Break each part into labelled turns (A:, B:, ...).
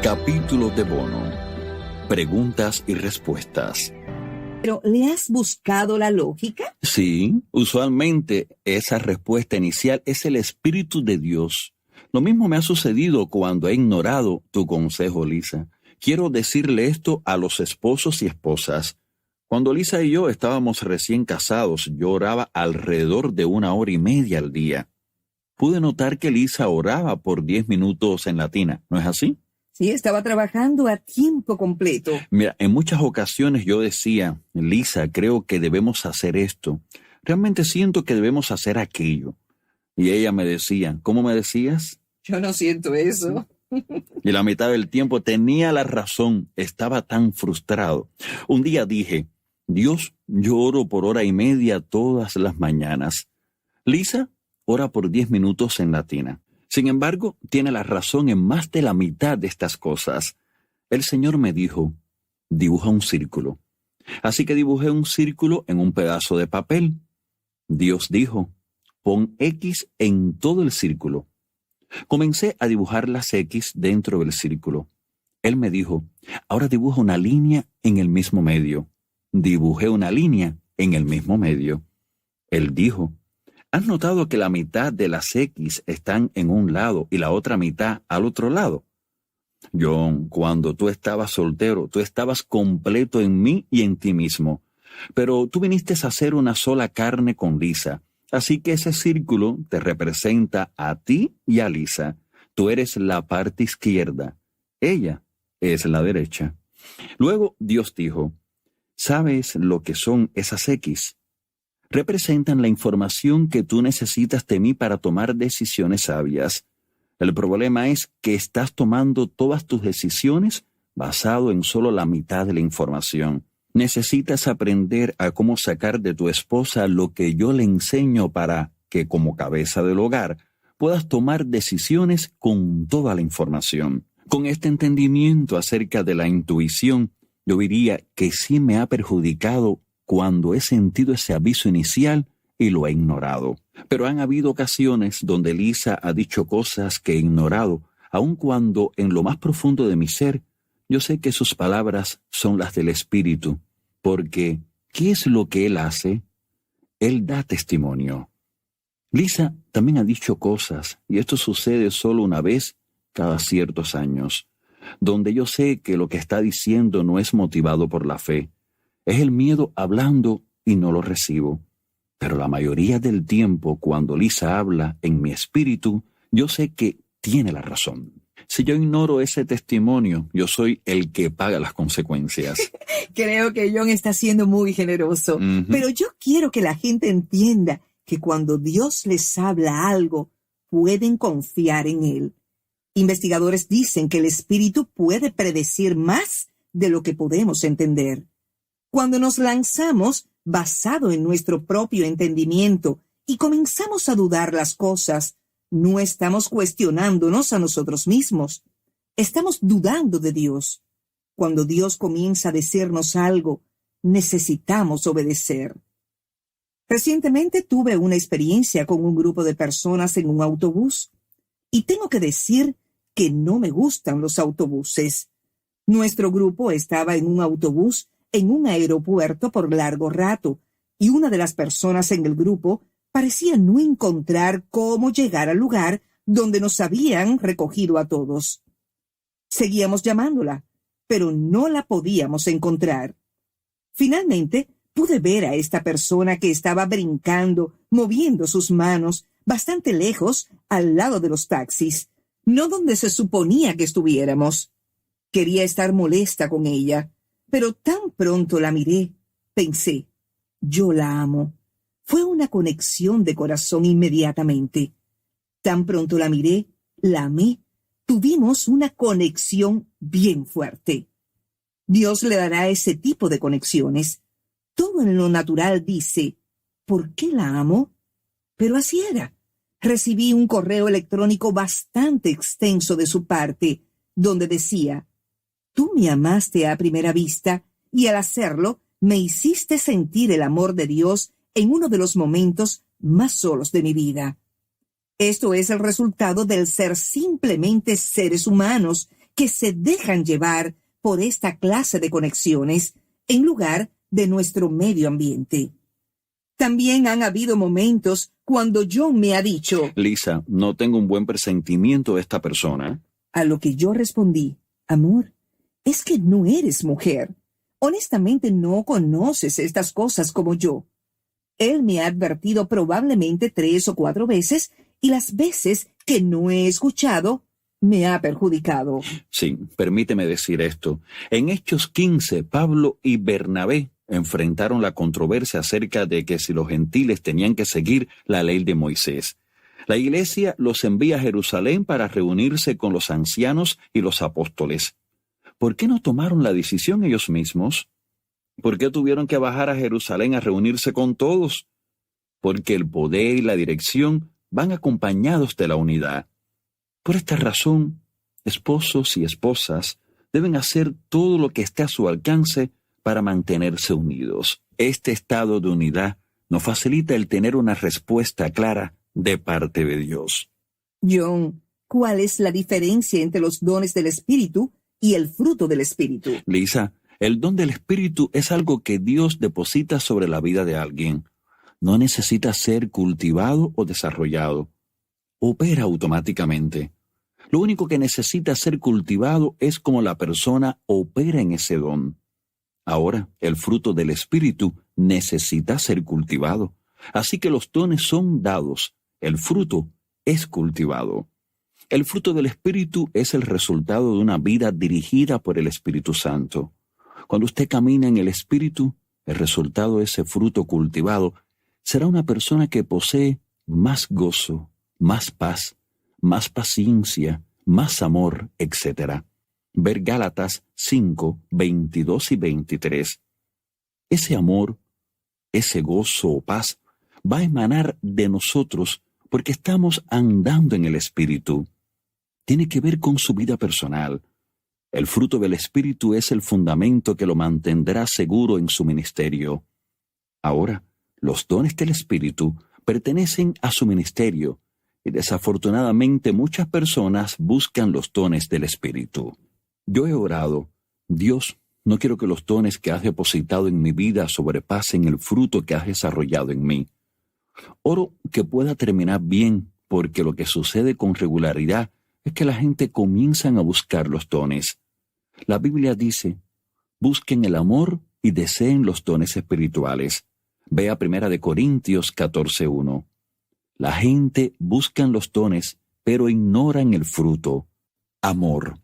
A: Capítulo de Bono. Preguntas y respuestas.
B: ¿Pero le has buscado la lógica?
A: Sí, usualmente esa respuesta inicial es el Espíritu de Dios. Lo mismo me ha sucedido cuando he ignorado tu consejo, Lisa. Quiero decirle esto a los esposos y esposas. Cuando Lisa y yo estábamos recién casados, yo oraba alrededor de 1 hora y media al día. Pude notar que Lisa oraba por 10 minutos en latina, ¿no es así?
B: Sí, estaba trabajando a tiempo completo.
A: Mira, en muchas ocasiones yo decía, Lisa, creo que debemos hacer esto. Realmente siento que debemos hacer aquello. Y ella me decía, ¿cómo me decías?
B: Yo no siento eso.
A: Y la mitad del tiempo tenía la razón, estaba tan frustrado. Un día dije, Dios, yo oro por 1 hora y media todas las mañanas. Lisa ora por 10 minutos en latina. Sin embargo, tiene la razón en más de la mitad de estas cosas. El Señor me dijo, dibuja un círculo. Así que dibujé un círculo en un pedazo de papel. Dios dijo, pon X en todo el círculo. Comencé a dibujar las X dentro del círculo. Él me dijo, ahora dibuja una línea en el mismo medio. Dibujé una línea en el mismo medio. Él dijo, ¿has notado que la mitad de las X están en un lado y la otra mitad al otro lado? John, cuando tú estabas soltero, tú estabas completo en mí y en ti mismo. Pero tú viniste a hacer una sola carne con Lisa. Así que ese círculo te representa a ti y a Lisa. Tú eres la parte izquierda. Ella es la derecha. Luego Dios dijo, ¿sabes lo que son esas X? Representan la información que tú necesitas de mí para tomar decisiones sabias. El problema es que estás tomando todas tus decisiones basado en solo la mitad de la información. Necesitas aprender a cómo sacar de tu esposa lo que yo le enseño para que, como cabeza del hogar, puedas tomar decisiones con toda la información. Con este entendimiento acerca de la intuición, yo diría que sí me ha perjudicado cuando he sentido ese aviso inicial y lo he ignorado. Pero han habido ocasiones donde Lisa ha dicho cosas que he ignorado, aun cuando en lo más profundo de mi ser, yo sé que sus palabras son las del Espíritu, porque ¿qué es lo que Él hace? Él da testimonio. Lisa también ha dicho cosas, y esto sucede solo una vez cada ciertos años, donde yo sé que lo que está diciendo no es motivado por la fe. Es el miedo hablando y no lo recibo. Pero la mayoría del tiempo, cuando Lisa habla en mi espíritu, yo sé que tiene la razón. Si yo ignoro ese testimonio, yo soy el que paga las consecuencias.
B: Creo que John está siendo muy generoso. Pero yo quiero que la gente entienda que cuando Dios les habla algo, pueden confiar en Él. Investigadores dicen que el espíritu puede predecir más de lo que podemos entender. Cuando nos lanzamos basado en nuestro propio entendimiento y comenzamos a dudar las cosas, no estamos cuestionándonos a nosotros mismos. Estamos dudando de Dios. Cuando Dios comienza a decirnos algo, necesitamos obedecer. Recientemente tuve una experiencia con un grupo de personas en un autobús y tengo que decir que no me gustan los autobuses. Nuestro grupo estaba en un autobús en un aeropuerto por largo rato, y una de las personas en el grupo parecía no encontrar cómo llegar al lugar donde nos habían recogido a todos. Seguíamos llamándola, pero no la podíamos encontrar. Finalmente, pude ver a esta persona que estaba brincando, moviendo sus manos, bastante lejos, al lado de los taxis, no donde se suponía que estuviéramos. Quería estar molesta con ella, pero tan pronto la miré, pensé, yo la amo. Fue una conexión de corazón inmediatamente. Tan pronto la miré, la amé, tuvimos una conexión bien fuerte. Dios le dará ese tipo de conexiones. Todo en lo natural dice, ¿por qué la amo? Pero así era. Recibí un correo electrónico bastante extenso de su parte, donde decía, tú me amaste a primera vista y al hacerlo me hiciste sentir el amor de Dios en uno de los momentos más solos de mi vida. Esto es el resultado del ser simplemente seres humanos que se dejan llevar por esta clase de conexiones en lugar de nuestro medio ambiente. También han habido momentos cuando John me ha dicho:
A: Lisa, no tengo un buen presentimiento de esta persona.
B: A lo que yo respondí: amor, es que no eres mujer. Honestamente no conoces estas cosas como yo. Él me ha advertido probablemente 3 o 4 veces, y las veces que no he escuchado me ha perjudicado.
A: Sí, permíteme decir esto. En Hechos 15, Pablo y Bernabé enfrentaron la controversia acerca de que si los gentiles tenían que seguir la ley de Moisés. La iglesia los envía a Jerusalén para reunirse con los ancianos y los apóstoles. ¿Por qué no tomaron la decisión ellos mismos? ¿Por qué tuvieron que bajar a Jerusalén a reunirse con todos? Porque el poder y la dirección van acompañados de la unidad. Por esta razón, esposos y esposas deben hacer todo lo que esté a su alcance para mantenerse unidos. Este estado de unidad nos facilita el tener una respuesta clara de parte de Dios.
B: John, ¿cuál es la diferencia entre los dones del Espíritu y el fruto del Espíritu?
A: Lisa, el don del Espíritu es algo que Dios deposita sobre la vida de alguien. No necesita ser cultivado o desarrollado. Opera automáticamente. Lo único que necesita ser cultivado es cómo la persona opera en ese don. Ahora, el fruto del Espíritu necesita ser cultivado. Así que los dones son dados. El fruto es cultivado. El fruto del Espíritu es el resultado de una vida dirigida por el Espíritu Santo. Cuando usted camina en el Espíritu, el resultado de ese fruto cultivado será una persona que posee más gozo, más paz, más paciencia, más amor, etc. Ver Gálatas 5, 22 y 23. Ese amor, ese gozo o paz va a emanar de nosotros porque estamos andando en el Espíritu. Tiene que ver con su vida personal. El fruto del Espíritu es el fundamento que lo mantendrá seguro en su ministerio. Ahora, los dones del Espíritu pertenecen a su ministerio y desafortunadamente muchas personas buscan los dones del Espíritu. Yo he orado: Dios, no quiero que los dones que has depositado en mi vida sobrepasen el fruto que has desarrollado en mí. Oro que pueda terminar bien, porque lo que sucede con regularidad es que la gente comienza a buscar los dones. La Biblia dice: busquen el amor y deseen los dones espirituales. Vea 1 Corintios 14:1. La gente busca los dones, pero ignoran el fruto. Amor.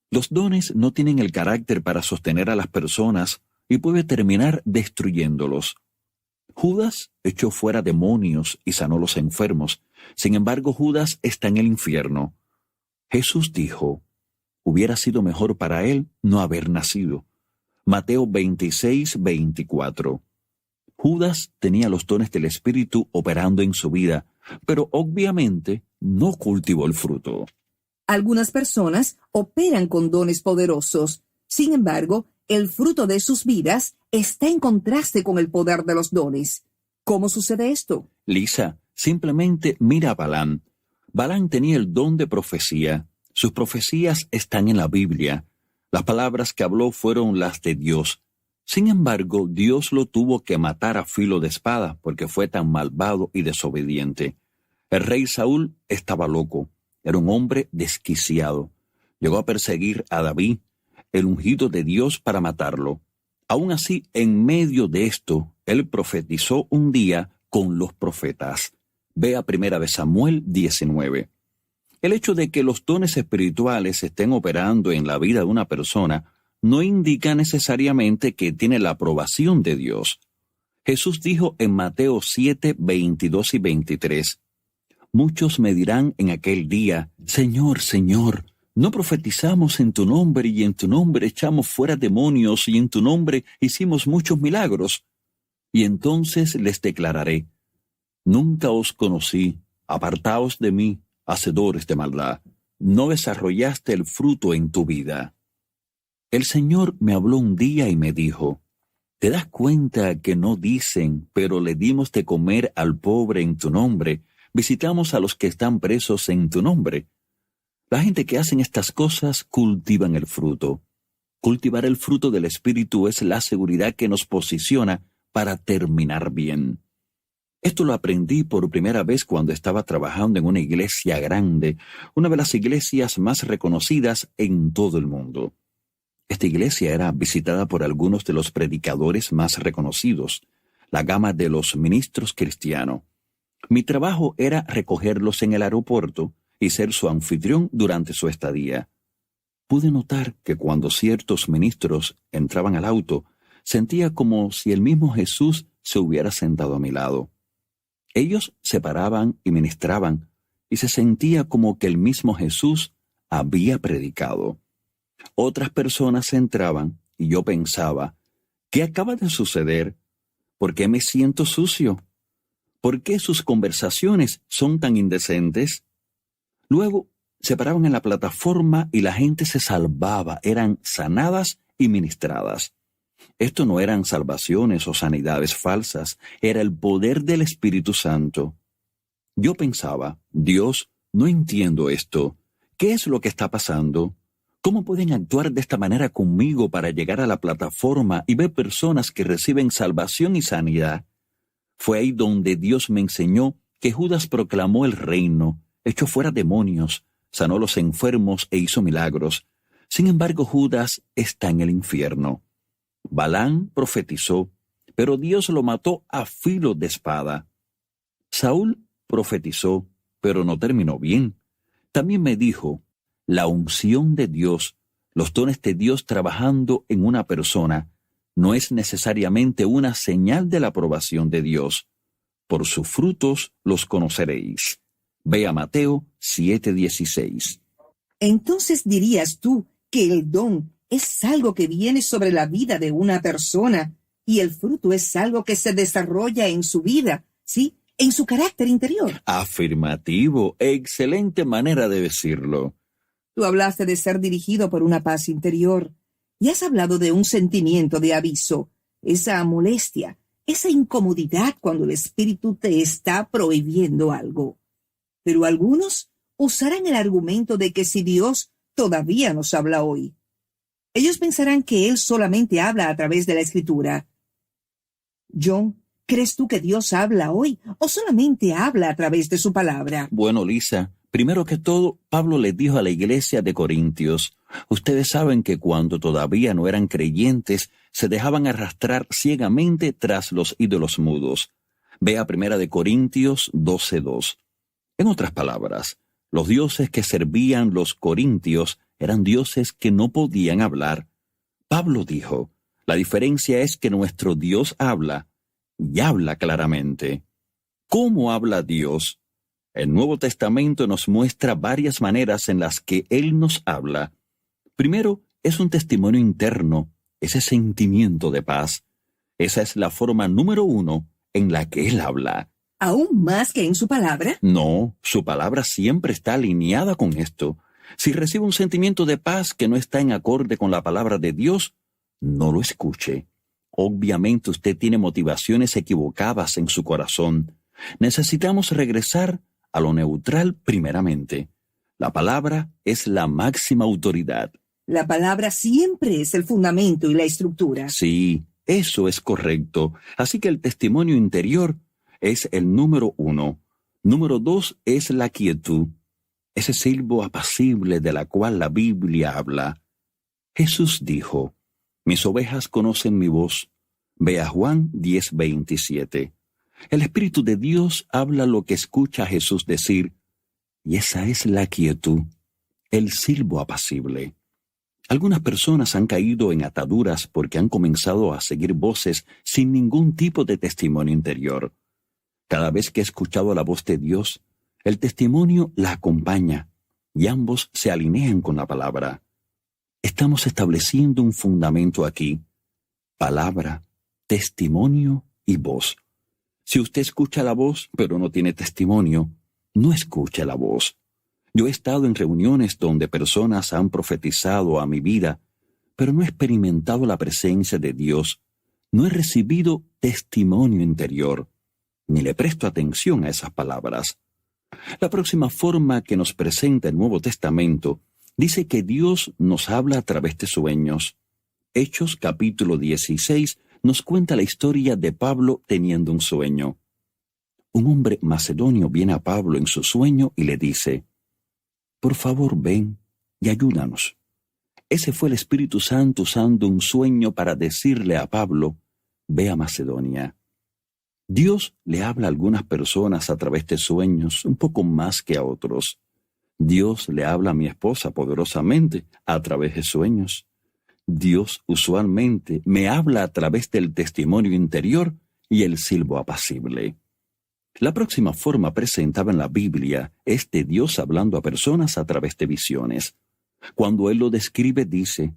A: Los dones no tienen el carácter para sostener a las personas y puede terminar destruyéndolos. Judas echó fuera demonios y sanó los enfermos. Sin embargo, Judas está en el infierno. Jesús dijo: hubiera sido mejor para él no haber nacido. Mateo 26, 24. Judas tenía los dones del Espíritu operando en su vida, pero obviamente no cultivó el fruto.
B: Algunas personas operan con dones poderosos. Sin embargo, el fruto de sus vidas está en contraste con el poder de los dones. ¿Cómo sucede esto?
A: Lisa, simplemente mira a Balán. Balán tenía el don de profecía. Sus profecías están en la Biblia. Las palabras que habló fueron las de Dios. Sin embargo, Dios lo tuvo que matar a filo de espada porque fue tan malvado y desobediente. El rey Saúl estaba loco. Era un hombre desquiciado. Llegó a perseguir a David, el ungido de Dios, para matarlo. Aún así, en medio de esto, él profetizó un día con los profetas. Vea 1 Samuel 19. El hecho de que los dones espirituales estén operando en la vida de una persona no indica necesariamente que tiene la aprobación de Dios. Jesús dijo en Mateo 7, 22 y 23, muchos me dirán en aquel día: Señor, Señor, ¿no profetizamos en tu nombre y en tu nombre echamos fuera demonios y en tu nombre hicimos muchos milagros? Y entonces les declararé: nunca os conocí, apartaos de mí, hacedores de maldad. No desarrollaste el fruto en tu vida. El Señor me habló un día y me dijo: ¿te das cuenta que no dicen, pero le dimos de comer al pobre en tu nombre, visitamos a los que están presos en tu nombre? La gente que hacen estas cosas cultivan el fruto. Cultivar el fruto del Espíritu es la seguridad que nos posiciona para terminar bien. Esto lo aprendí por primera vez cuando estaba trabajando en una iglesia grande, una de las iglesias más reconocidas en todo el mundo. Esta iglesia era visitada por algunos de los predicadores más reconocidos, la gama de los ministros cristianos. Mi trabajo era recogerlos en el aeropuerto y ser su anfitrión durante su estadía. Pude notar que cuando ciertos ministros entraban al auto, sentía como si el mismo Jesús se hubiera sentado a mi lado. Ellos se paraban y ministraban, y se sentía como que el mismo Jesús había predicado. Otras personas entraban y yo pensaba, ¿qué acaba de suceder? ¿Por qué me siento sucio? ¿Por qué sus conversaciones son tan indecentes? Luego se paraban en la plataforma y la gente se salvaba, eran sanadas y ministradas. Esto no eran salvaciones o sanidades falsas, era el poder del Espíritu Santo. Yo pensaba, Dios, no entiendo esto. ¿Qué es lo que está pasando? ¿Cómo pueden actuar de esta manera conmigo para llegar a la plataforma y ver personas que reciben salvación y sanidad? Fue ahí donde Dios me enseñó que Judas proclamó el reino, echó fuera demonios, sanó a los enfermos e hizo milagros. Sin embargo, Judas está en el infierno. Balaam profetizó, pero Dios lo mató a filo de espada. Saúl profetizó, pero no terminó bien. También me dijo, la unción de Dios, los dones de Dios trabajando en una persona, no es necesariamente una señal de la aprobación de Dios. Por sus frutos los conoceréis. Ve a Mateo 7:16.
B: Entonces dirías tú que el don es algo que viene sobre la vida de una persona y el fruto es algo que se desarrolla en su vida, ¿sí? En su carácter interior.
A: Afirmativo, excelente manera de decirlo.
B: Tú hablaste de ser dirigido por una paz interior y has hablado de un sentimiento de aviso, esa molestia, esa incomodidad cuando el espíritu te está prohibiendo algo. Pero algunos usarán el argumento de que si Dios todavía nos habla hoy, ellos pensarán que Él solamente habla a través de la Escritura. John, ¿crees tú que Dios habla hoy o solamente habla a través de su palabra?
A: Bueno, Lisa, primero que todo, Pablo le dijo a la iglesia de Corintios, ustedes saben que cuando todavía no eran creyentes, se dejaban arrastrar ciegamente tras los ídolos mudos. Ve a 1 Corintios 12:2. En otras palabras, los dioses que servían los corintios eran dioses que no podían hablar. Pablo dijo, la diferencia es que nuestro Dios habla, y habla claramente. ¿Cómo habla Dios? El Nuevo Testamento nos muestra varias maneras en las que Él nos habla. Primero, es un testimonio interno, ese sentimiento de paz. Esa es la forma número 1 en la que Él habla.
B: ¿Aún más que en su palabra?
A: No, su palabra siempre está alineada con esto. Si recibe un sentimiento de paz que no está en acorde con la palabra de Dios, no lo escuche. Obviamente usted tiene motivaciones equivocadas en su corazón. Necesitamos regresar a lo neutral primeramente. La palabra es la máxima autoridad.
B: La palabra siempre es el fundamento y la estructura.
A: Sí, eso es correcto. Así que el testimonio interior es el número 1. Número 2 es la quietud, ese silbo apacible de la cual la Biblia habla. Jesús dijo, mis ovejas conocen mi voz. Ve a Juan 10:27. El Espíritu de Dios habla lo que escucha a Jesús decir, y esa es la quietud, el silbo apacible. Algunas personas han caído en ataduras porque han comenzado a seguir voces sin ningún tipo de testimonio interior. Cada vez que he escuchado la voz de Dios, el testimonio la acompaña y ambos se alinean con la palabra. Estamos estableciendo un fundamento aquí. Palabra, testimonio y voz. Si usted escucha la voz pero no tiene testimonio, no escuche la voz. Yo he estado en reuniones donde personas han profetizado a mi vida, pero no he experimentado la presencia de Dios. No he recibido testimonio interior, ni le presto atención a esas palabras. La próxima forma que nos presenta el Nuevo Testamento dice que Dios nos habla a través de sueños. Hechos capítulo 16 nos cuenta la historia de Pablo teniendo un sueño. Un hombre macedonio viene a Pablo en su sueño y le dice: «Por favor, ven y ayúdanos». Ese fue el Espíritu Santo usando un sueño para decirle a Pablo: «Ve a Macedonia». Dios le habla a algunas personas a través de sueños, un poco más que a otros. Dios le habla a mi esposa poderosamente a través de sueños. Dios usualmente me habla a través del testimonio interior y el silbo apacible. La próxima forma presentada en la Biblia es de Dios hablando a personas a través de visiones. Cuando Él lo describe, dice: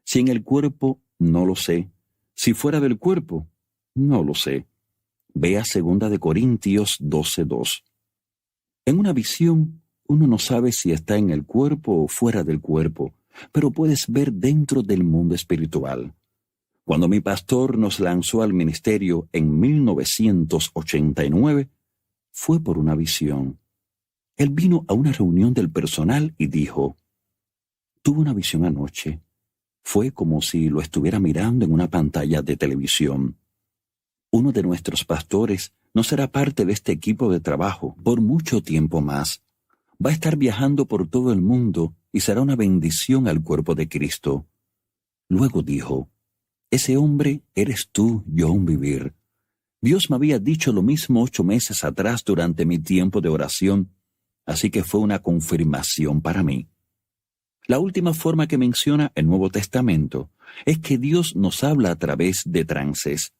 A: «Si en el cuerpo, no lo sé. Si fuera del cuerpo, no lo sé». Vea 2 Corintios 12:2. En una visión, uno no sabe si está en el cuerpo o fuera del cuerpo, pero puedes ver dentro del mundo espiritual. Cuando mi pastor nos lanzó al ministerio en 1989, fue por una visión. Él vino a una reunión del personal y dijo: «Tuve una visión anoche. Fue como si lo estuviera mirando en una pantalla de televisión. Uno de nuestros pastores no será parte de este equipo de trabajo por mucho tiempo más. Va a estar viajando por todo el mundo y será una bendición al cuerpo de Cristo». Luego dijo: «Ese hombre eres tú, yo aún vivir. Dios me había dicho lo mismo 8 meses atrás durante mi tiempo de oración, así que fue una confirmación para mí». La última forma que menciona el Nuevo Testamento es que Dios nos habla a través de trances.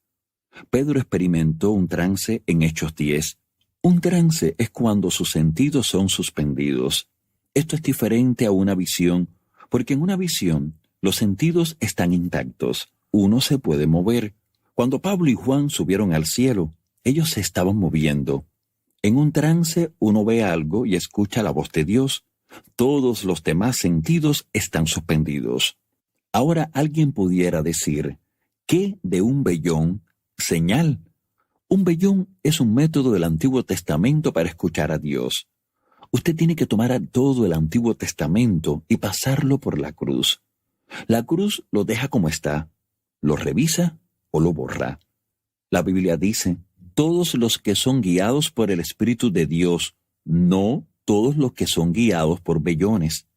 A: Pedro experimentó un trance en Hechos 10. Un trance es cuando sus sentidos son suspendidos. Esto es diferente a una visión, porque en una visión los sentidos están intactos. Uno se puede mover. Cuando Pablo y Juan subieron al cielo, ellos se estaban moviendo. En un trance uno ve algo y escucha la voz de Dios. Todos los demás sentidos están suspendidos. Ahora alguien pudiera decir: ¿qué de un vellón? Señal. Un vellón es un método del Antiguo Testamento para escuchar a Dios. Usted tiene que tomar todo el Antiguo Testamento y pasarlo por la cruz. La cruz lo deja como está, lo revisa o lo borra. La Biblia dice: todos los que son guiados por el Espíritu de Dios, no todos los que son guiados por vellones.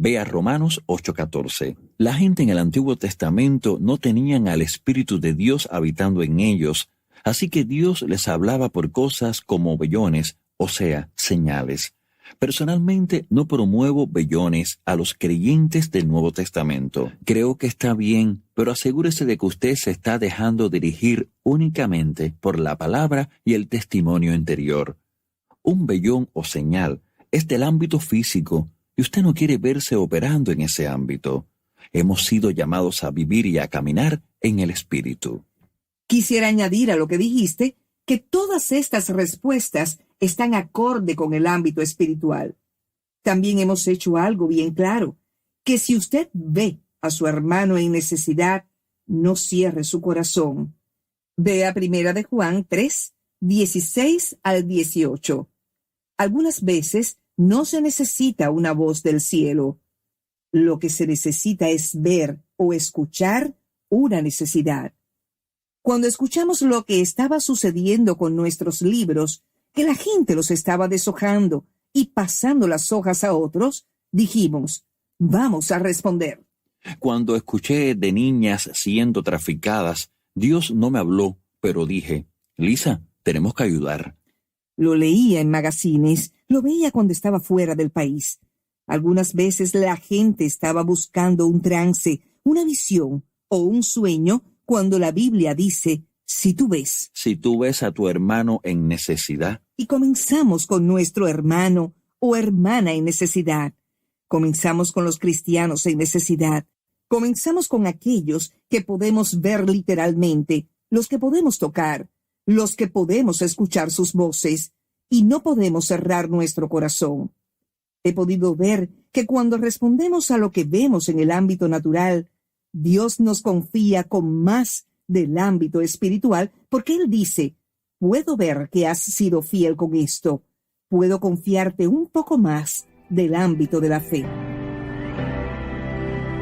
A: Vea Romanos 8:14. La gente en el Antiguo Testamento no tenían al Espíritu de Dios habitando en ellos, así que Dios les hablaba por cosas como vellones, o sea, señales. Personalmente no promuevo vellones a los creyentes del Nuevo Testamento. Creo que está bien, pero asegúrese de que usted se está dejando dirigir únicamente por la palabra y el testimonio interior. Un vellón o señal es del ámbito físico, y usted no quiere verse operando en ese ámbito. Hemos sido llamados a vivir y a caminar en el Espíritu.
B: Quisiera añadir a lo que dijiste que todas estas respuestas están acorde con el ámbito espiritual. También hemos hecho algo bien claro, que si usted ve a su hermano en necesidad, no cierre su corazón. Vea 1 Juan 3, 16 al 18. Algunas veces no se necesita una voz del cielo. Lo que se necesita es ver o escuchar una necesidad. Cuando escuchamos lo que estaba sucediendo con nuestros libros, que la gente los estaba deshojando y pasando las hojas a otros, dijimos: vamos a responder.
A: Cuando escuché de niñas siendo traficadas, Dios no me habló, pero dije: Lisa, tenemos que ayudar.
B: Lo leía en magazines, lo veía cuando estaba fuera del país. Algunas veces la gente estaba buscando un trance, una visión o un sueño, cuando la Biblia dice: si tú ves.
A: Si tú ves a tu hermano en necesidad.
B: Y comenzamos con nuestro hermano o hermana en necesidad. Comenzamos con los cristianos en necesidad. Comenzamos con aquellos que podemos ver literalmente, los que podemos tocar, los que podemos escuchar sus voces, y no podemos cerrar nuestro corazón. He podido ver que cuando respondemos a lo que vemos en el ámbito natural, Dios nos confía con más del ámbito espiritual, porque Él dice: puedo ver que has sido fiel con esto. puedo confiarte un poco más del ámbito de la fe.